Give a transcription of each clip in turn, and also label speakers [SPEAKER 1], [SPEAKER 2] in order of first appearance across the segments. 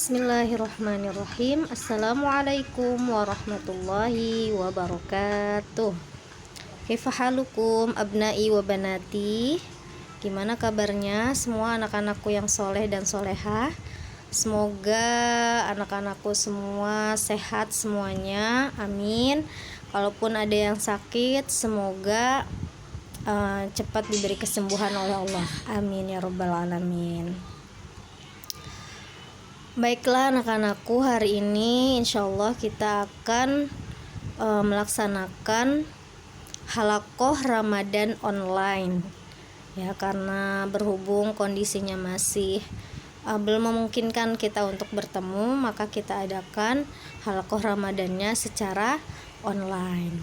[SPEAKER 1] Bismillahirrahmanirrahim. Assalamualaikum warahmatullahi wabarakatuh. Kaifa halukum abnai wa banati? Gimana kabarnya semua anak-anakku yang soleh dan solehah? Semoga anak-anakku semua sehat semuanya, amin. Kalaupun ada yang sakit, semoga cepat diberi kesembuhan oleh Allah, amin ya rabbal alamin. Baiklah anak-anakku, hari ini insyaallah kita akan melaksanakan halaqah Ramadan online ya, karena berhubung kondisinya masih belum memungkinkan kita untuk bertemu, maka kita adakan halaqah Ramadannya secara online.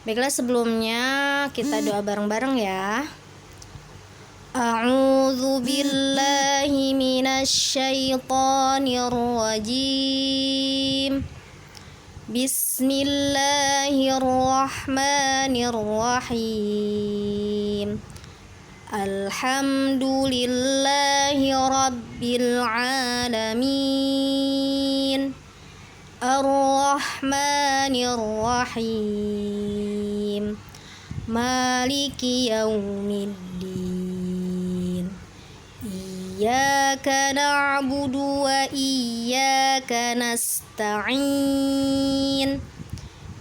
[SPEAKER 1] Baiklah, sebelumnya kita doa bareng-bareng ya. A'udzu billahi minasy syaithanir rajim. Bismillahirrahmanirrahim. Alhamdulillahi rabbil alamin. Ar-Rahmanir Rahim. Maliki yaumiddin. Iyyaka na'budu wa iyyaka nasta'in.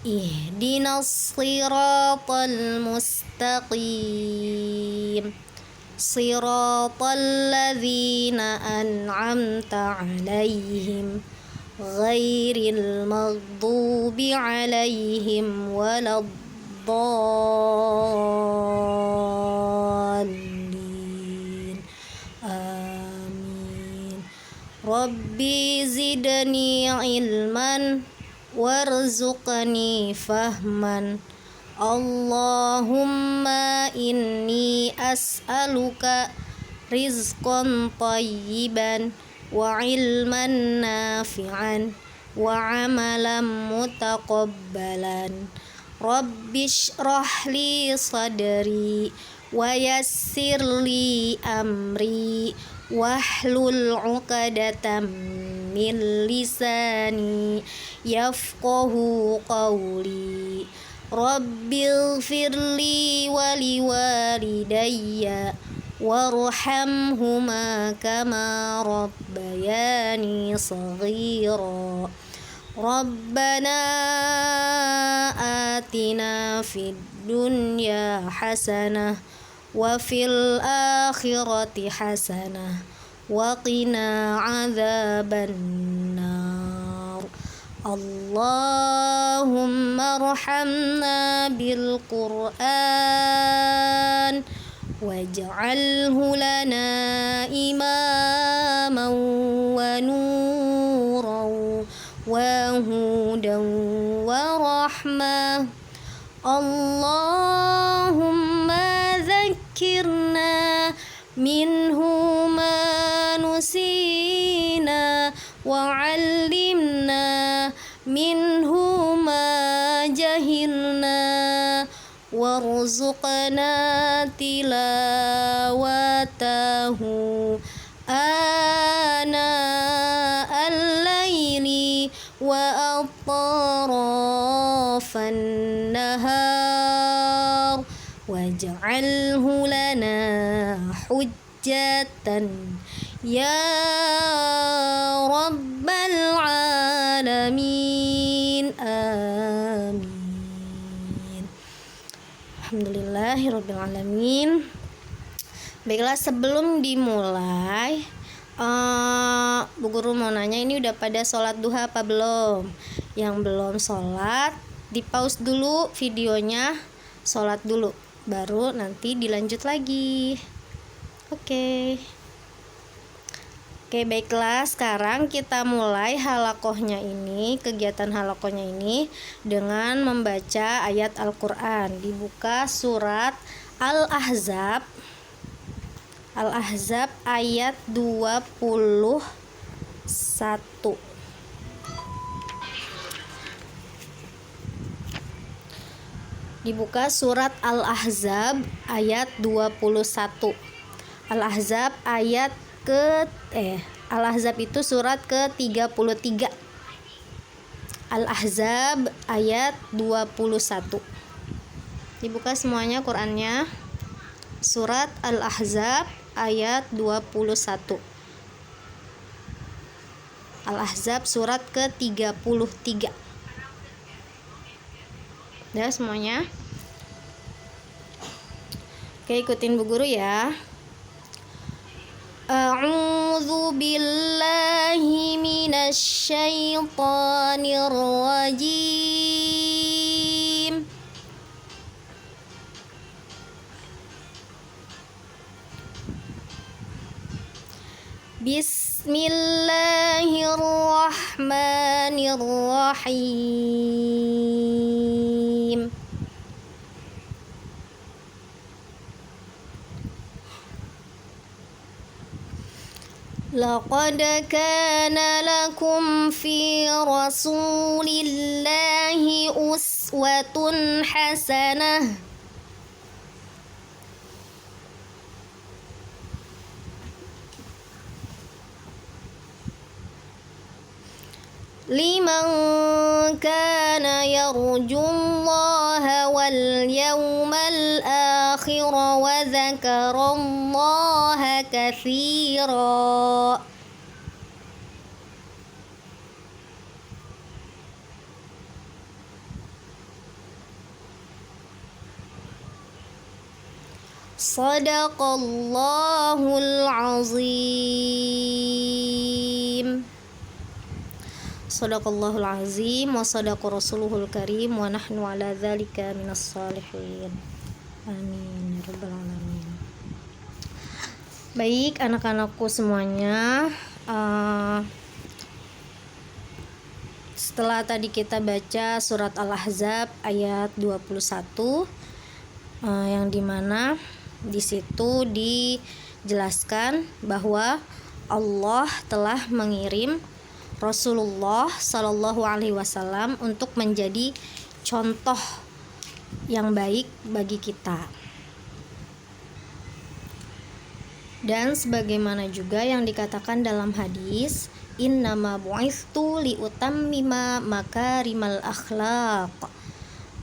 [SPEAKER 1] Ihdinas siratal mustaqim. Siratal ladzina an'amta 'alaihim ghairil maghdubi 'alaihim waladdallin. Amin. Rabbi zidni ilman warzuqni fahman. Allahumma inni as'aluka rizqan thayyiban wa ilman nafi'an wa amalan mutaqabbalan. Rabbi shrah li sadri wa yassir li amri wahlul 'uqdatam min lisani yafqahu qawli. Rabbighfirli wa liwalidayya warhamhuma kama rabbayani shaghira. Rabbana atina fid dunya hasanah wa fil akhirati hasanah wa qina adzabannar. Allahumma arhamna bil Qur'an waj'alhu lana imaman wa nuran wa hudan wa rahmah. Allahumma dzakkirna minhu ma nusina wa 'allimna minhu ma jahilna warzuqna tilawatahu ana al-laili wa atrafan nahar waj'alhu lana hujjatan ya rabbal alamin. Amin. Alhamdulillahirabbil alamin. Baiklah, sebelum dimulai Bu Guru mau nanya, ini udah pada sholat duha apa belum? Yang belum sholat, di pause dulu videonya, sholat dulu, baru nanti dilanjut lagi. Oke, baiklah, sekarang kita mulai halaqohnya ini, kegiatan halaqohnya ini dengan membaca ayat Al-Quran. Dibuka surat Al-Ahzab ayat 21. Dibuka surat Al-Ahzab ayat 21. Al-Ahzab ayat Al-Ahzab itu surat ke-33. Al-Ahzab ayat 21. Dibuka semuanya Qur'annya. Surat Al-Ahzab ayat 21. Al-Ahzab surat ke-33. Udah semuanya? Oke, ikutin Bu Guru ya. A'udzu billahi minasy syaithanir rajim. Bismillahirrahmanirrahim. Laqad kana lakum fi rasulillahi uswatun hasanah liman kana yarjullaha wal yawmal akhir wa dzakarallaha katsira. Sadaqallahul azim. Sadaqallahul azim wa sadaqa rasuluhul karim wa nahnu ala dzalika minas salihin. Amin ya rabbal alamin. Baik anak-anakku semuanya, setelah tadi kita baca surat Al-Ahzab ayat 21, yang dimana di situ dijelaskan bahwa Allah telah mengirim Rasulullah Shallallahu Alaihi Wasallam untuk menjadi contoh yang baik bagi kita. Dan sebagaimana juga yang dikatakan dalam hadis, innama bu'itsu liutammima makarimal akhlaq.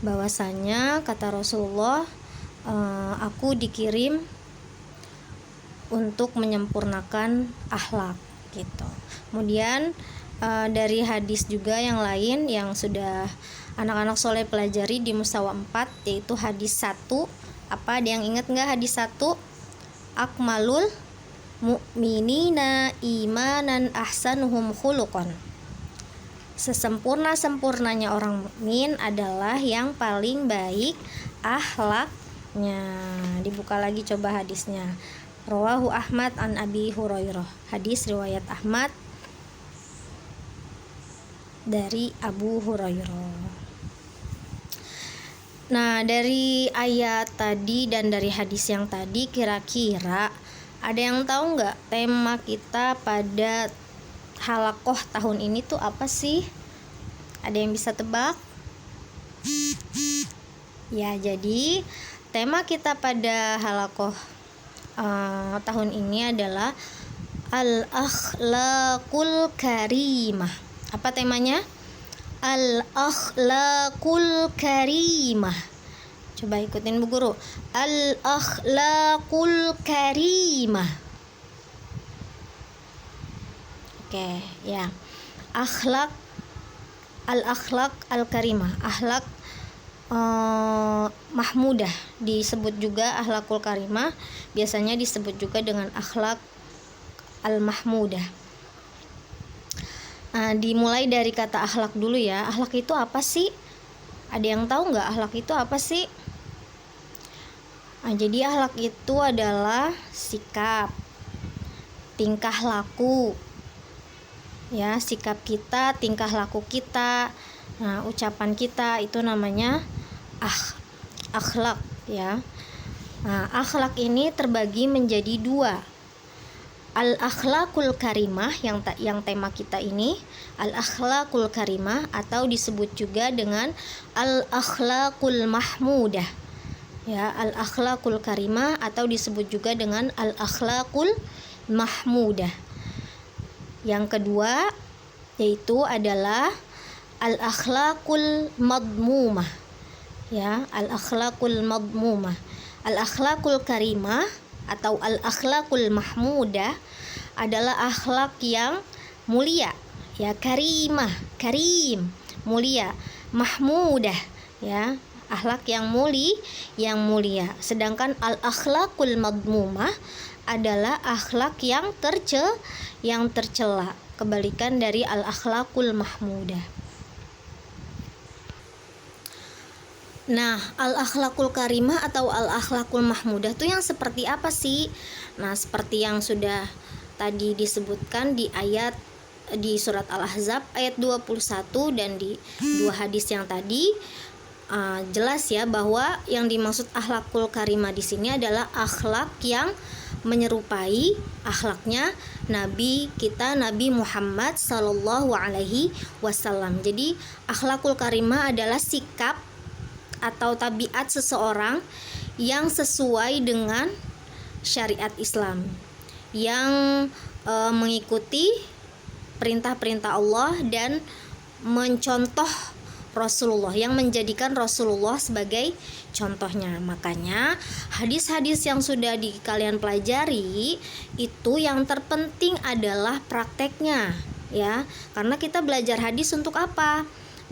[SPEAKER 1] Bahwasanya kata Rasulullah, aku dikirim untuk menyempurnakan akhlak gitu. Kemudian dari hadis juga yang lain yang sudah anak-anak soleh pelajari di Mustawa 4, yaitu hadis 1. Apa, ada yang ingat nggak hadis 1? Akmalul mu'minina imanan ahsanuhum khuluqan. Sesempurna-sempurnanya orang mukmin adalah yang paling baik akhlaknya. Dibuka lagi coba hadisnya. Rawahu Ahmad an Abi Hurairah. Hadis riwayat Ahmad dari Abu Hurairah. Nah, dari ayat tadi dan dari hadis yang tadi, kira-kira ada yang tahu nggak tema kita pada halakoh tahun ini tuh apa sih? Ada yang bisa tebak? Ya, jadi tema kita pada halakoh tahun ini adalah Al-Akhlaqul Karimah. Apa temanya? Al-Akhlaqul Karimah. Coba ikutin Bu Guru. Al-Akhlaqul Karimah. Oke, ya. Akhlak, Al-Akhlaq Al-Karimah. Akhlak mahmudah, disebut juga akhlakul karimah, biasanya disebut juga dengan akhlak al-mahmudah. Dimulai dari kata akhlak dulu ya. Akhlak itu apa sih? Ada yang tahu nggak akhlak itu apa sih? Jadi akhlak itu adalah sikap, tingkah laku, ya, sikap kita, tingkah laku kita, ucapan kita, itu namanya akhlak, ya. Akhlak ini terbagi menjadi 2. Al-akhlaqul karimah yang tema kita ini, al-akhlaqul karimah, atau disebut juga dengan al-akhlaqul mahmudah. Ya, al-akhlaqul karimah atau disebut juga dengan al-akhlaqul mahmudah. Yang kedua yaitu adalah al-akhlaqul madmumah. Ya, al-akhlaqul madmumah. Al-akhlaqul karimah atau al-akhlaqul mahmudah adalah akhlak yang mulia. Ya, karimah, karim, mulia. Mahmudah, ya, akhlak yang mulia. Sedangkan al-akhlaqul madmumah adalah akhlak yang tercela. Kebalikan dari al-akhlaqul mahmudah. Nah, al-akhlaqul karimah atau al-akhlaqul mahmudah itu yang seperti apa sih? Nah, seperti yang sudah tadi disebutkan di surat Al-Ahzab ayat 21 dan di dua hadis yang tadi, jelas ya bahwa yang dimaksud akhlakul karimah di sini adalah akhlak yang menyerupai akhlaknya Nabi kita, Nabi Muhammad Sallallahu Alaihi Wasallam. Jadi akhlakul karimah adalah sikap atau tabiat seseorang yang sesuai dengan syariat Islam, yang mengikuti perintah-perintah Allah dan mencontoh Rasulullah, yang menjadikan Rasulullah sebagai contohnya. Makanya hadis-hadis yang sudah kalian pelajari itu yang terpenting adalah prakteknya, ya. Karena kita belajar hadis untuk apa?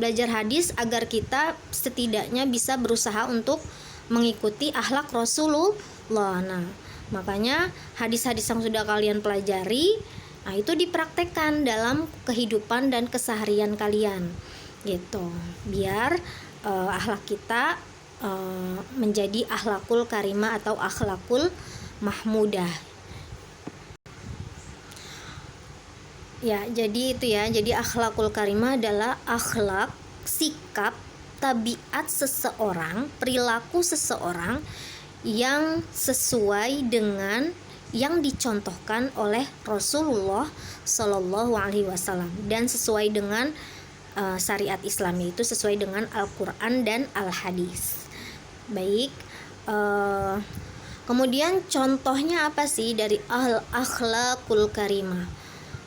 [SPEAKER 1] Belajar hadis agar kita setidaknya bisa berusaha untuk mengikuti akhlak Rasulullah. Nah, makanya hadis-hadis yang sudah kalian pelajari, nah itu dipraktekkan dalam kehidupan dan keseharian kalian, gitu. Biar akhlak kita menjadi akhlakul karimah atau akhlakul mahmudah. Ya, jadi itu ya. Jadi akhlakul karimah adalah akhlak, sikap, tabiat seseorang, perilaku seseorang yang sesuai dengan yang dicontohkan oleh Rasulullah Shallallahu Alaihi Wasallam dan sesuai dengan syariat Islam, yaitu sesuai dengan Al-Quran dan Al-Hadis. Baik, kemudian contohnya apa sih dari akhlakul karimah?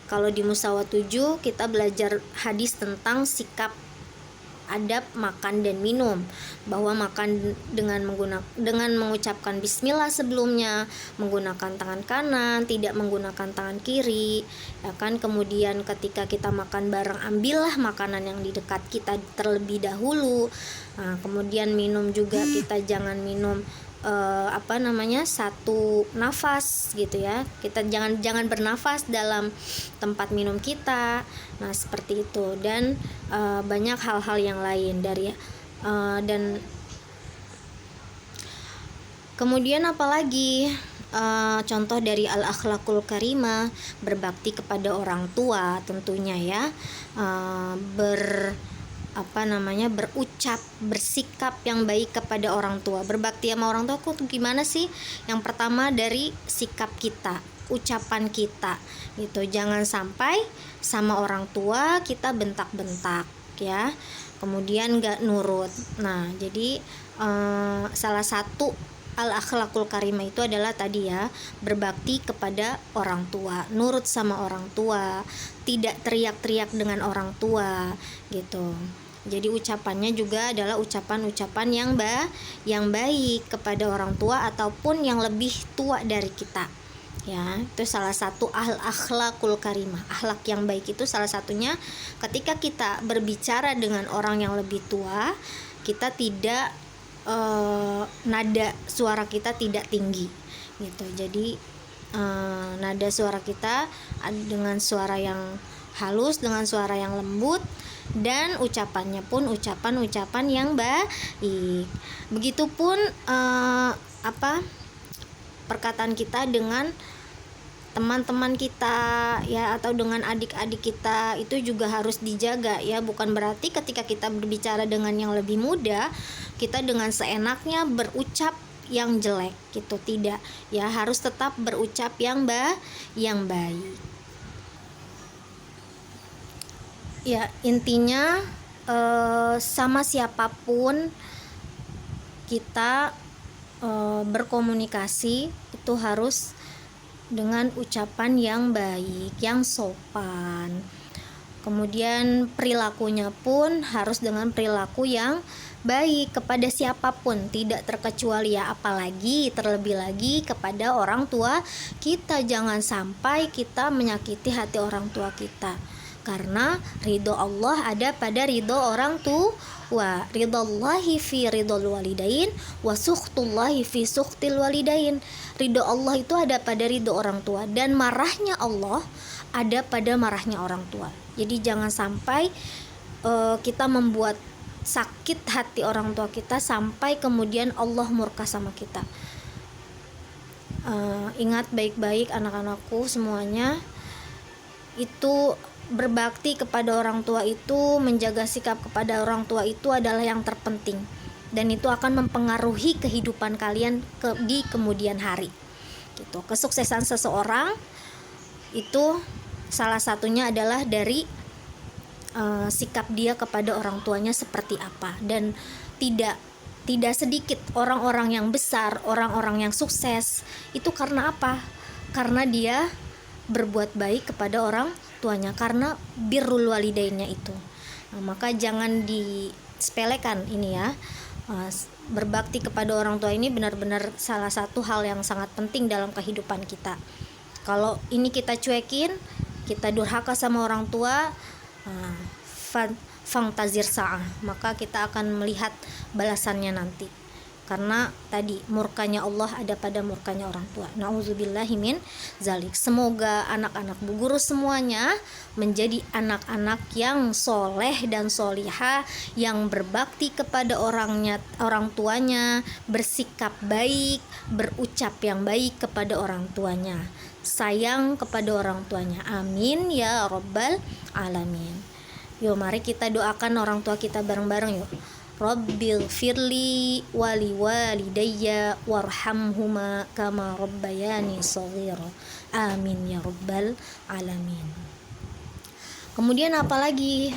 [SPEAKER 1] Kalau di Musawa 7 kita belajar hadis tentang sikap adab makan dan minum, bahwa makan dengan mengucapkan bismillah sebelumnya, menggunakan tangan kanan, tidak menggunakan tangan kiri, ya kan. Kemudian ketika kita makan bareng, ambillah makanan yang di dekat kita terlebih dahulu. Nah, kemudian minum juga kita jangan minum satu nafas gitu ya. Kita jangan bernafas dalam tempat minum kita. Nah, seperti itu. Dan banyak hal-hal yang lain dan kemudian apalagi contoh dari al-akhlakul karimah, berbakti kepada orang tua tentunya ya, berucap, bersikap yang baik kepada orang tua. Berbakti sama orang tua tuh gimana sih? Yang pertama dari sikap kita, ucapan kita gitu. Jangan sampai sama orang tua kita bentak-bentak ya, kemudian gak nurut. Nah, jadi salah satu al-akhlakul karimah itu adalah tadi ya, berbakti kepada orang tua, nurut sama orang tua, tidak teriak-teriak dengan orang tua gitu. Jadi ucapannya juga adalah ucapan-ucapan yang baik kepada orang tua ataupun yang lebih tua dari kita. Ya, itu salah satu akhlakul karimah. Akhlak yang baik itu salah satunya ketika kita berbicara dengan orang yang lebih tua, kita tidak nada suara kita tidak tinggi gitu. Jadi nada suara kita dengan suara yang halus, dengan suara yang lembut, dan ucapannya pun ucapan yang baik. Begitupun perkataan kita dengan teman-teman kita ya, atau dengan adik-adik kita, itu juga harus dijaga ya. Bukan berarti ketika kita berbicara dengan yang lebih muda, kita dengan seenaknya berucap yang jelek gitu, tidak ya. Harus tetap berucap yang baik. Ya, intinya sama siapapun kita berkomunikasi itu harus dengan ucapan yang baik, yang sopan. Kemudian perilakunya pun harus dengan perilaku yang baik kepada siapapun, tidak terkecuali ya, apalagi terlebih lagi kepada orang tua kita. Jangan sampai kita menyakiti hati orang tua kita, karena ridho Allah ada pada ridho orang tua. Ridhollahi fi ridhol walidain wa sukhtullahi fi sukhtil walidain. Ridho Allah itu ada pada ridho orang tua, dan marahnya Allah ada pada marahnya orang tua. Jadi jangan sampai kita membuat sakit hati orang tua kita sampai kemudian Allah murka sama kita. Ingat baik-baik anak-anakku semuanya, itu berbakti kepada orang tua itu, menjaga sikap kepada orang tua itu adalah yang terpenting, dan itu akan mempengaruhi kehidupan kalian di kemudian hari gitu. Kesuksesan seseorang itu salah satunya adalah dari sikap dia kepada orang tuanya seperti apa. Dan tidak sedikit orang-orang yang besar, orang-orang yang sukses itu karena apa? Karena dia berbuat baik kepada orang tuanya, karena birrul walidainnya itu. Maka jangan disepelekan ini ya. Berbakti kepada orang tua ini benar-benar salah satu hal yang sangat penting dalam kehidupan kita. Kalau ini kita cuekin, kita durhaka sama orang tua, fantazir sa'ah, maka kita akan melihat balasannya nanti. Karena tadi murkanya Allah ada pada murkanya orang tua. Nauzubillahi min zalik. Semoga anak-anak Bu Guru semuanya menjadi anak-anak yang soleh dan solihah, yang berbakti kepada orang tuanya, bersikap baik, berucap yang baik kepada orang tuanya, sayang kepada orang tuanya. Amin ya rabbal alamin. Yuk mari kita doakan orang tua kita bareng-bareng yuk. Rabbil firli wali walidayya warhamhuma kama rabbayani shaghira. Amin ya rabbal alamin. Kemudian apalagi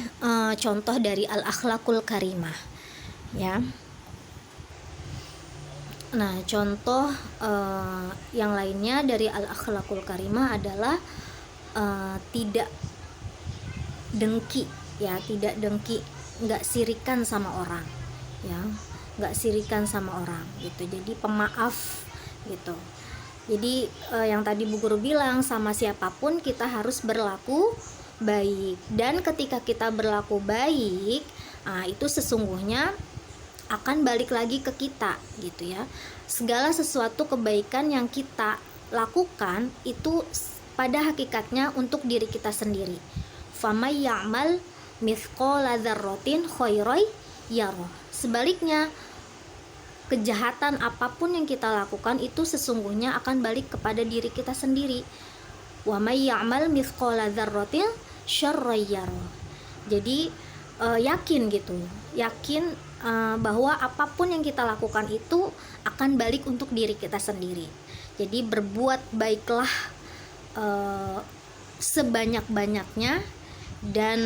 [SPEAKER 1] contoh dari al-akhlaqul karimah ya. Nah, contoh yang lainnya dari al-akhlaqul karimah adalah tidak dengki ya, tidak dengki, nggak sirikan sama orang ya, nggak sirikan sama orang gitu. Jadi pemaaf gitu. Jadi yang tadi Bu Guru bilang, sama siapapun kita harus berlaku baik, dan ketika kita berlaku baik, itu sesungguhnya akan balik lagi ke kita gitu ya. Segala sesuatu kebaikan yang kita lakukan itu pada hakikatnya untuk diri kita sendiri. Famay ya'mal mithqala dzarratin khairan yarah. Sebaliknya, kejahatan apapun yang kita lakukan itu sesungguhnya akan balik kepada diri kita sendiri. Wa may ya'mal mithqala dzarratin syarran yarah. Jadi yakin gitu, yakin bahwa apapun yang kita lakukan itu akan balik untuk diri kita sendiri. Jadi berbuat baiklah sebanyak-banyaknya, dan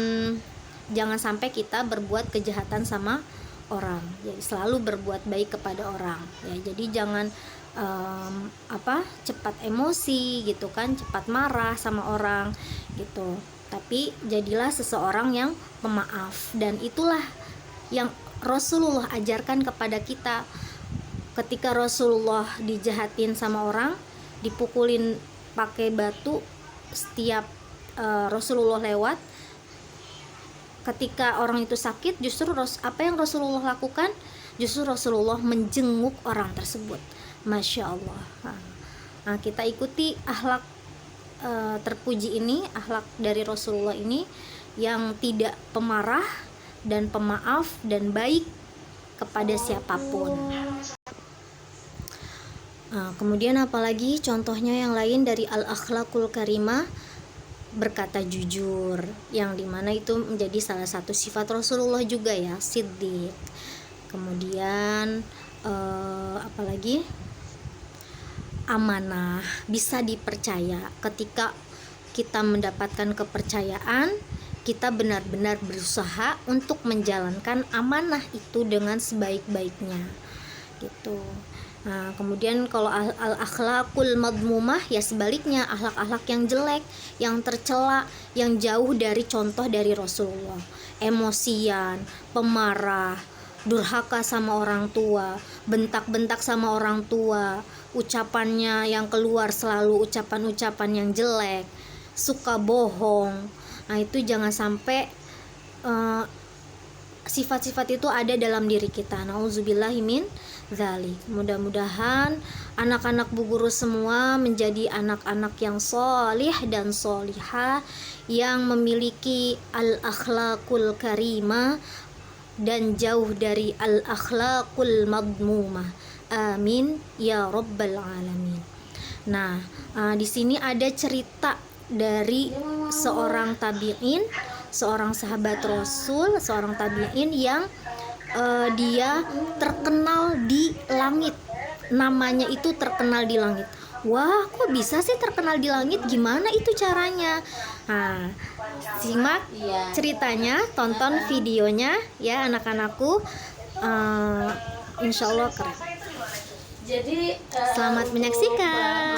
[SPEAKER 1] jangan sampai kita berbuat kejahatan sama orang. Jadi selalu berbuat baik kepada orang ya. Jadi jangan cepat emosi gitu kan, cepat marah sama orang gitu. Tapi jadilah seseorang yang pemaaf, dan itulah yang Rasulullah ajarkan kepada kita. Ketika Rasulullah dijahatin sama orang, dipukulin pakai batu setiap Rasulullah lewat, ketika orang itu sakit, justru apa yang Rasulullah lakukan? Justru Rasulullah menjenguk orang tersebut. Masya Allah. Nah, kita ikuti akhlak terpuji ini, akhlak dari Rasulullah ini yang tidak pemarah dan pemaaf dan baik kepada siapapun. Kemudian apalagi contohnya yang lain dari al-akhlaqul karimah, berkata jujur, yang dimana itu menjadi salah satu sifat Rasulullah juga ya, siddiq. Kemudian apalagi amanah, bisa dipercaya. Ketika kita mendapatkan kepercayaan, kita benar-benar berusaha untuk menjalankan amanah itu dengan sebaik-baiknya gitu. Nah, kemudian kalau al-akhlaqul madmumah ya sebaliknya, akhlak-akhlak yang jelek, yang tercela, yang jauh dari contoh dari Rasulullah. Emosian, pemarah, durhaka sama orang tua, bentak-bentak sama orang tua, ucapannya yang keluar selalu ucapan-ucapan yang jelek, suka bohong. Nah, itu jangan sampai sifat-sifat itu ada dalam diri kita. Nauzubillahi min dzalik. Mudah-mudahan anak-anak Bu Guru semua menjadi anak-anak yang solih dan solihah, yang memiliki al-akhlaqul karimah dan jauh dari al-akhlaqul madmumah. Amin ya rabbal alamin. Nah, di sini ada cerita dari seorang tabi'in, seorang sahabat Rasul, seorang tabi'in yang dia terkenal di langit. Namanya itu terkenal di langit. Wah, kok bisa sih terkenal di langit? Gimana itu caranya? Nah, simak ceritanya, tonton videonya ya anak-anakku. Insya Allah keren.
[SPEAKER 2] Jadi
[SPEAKER 1] Selamat menyaksikan.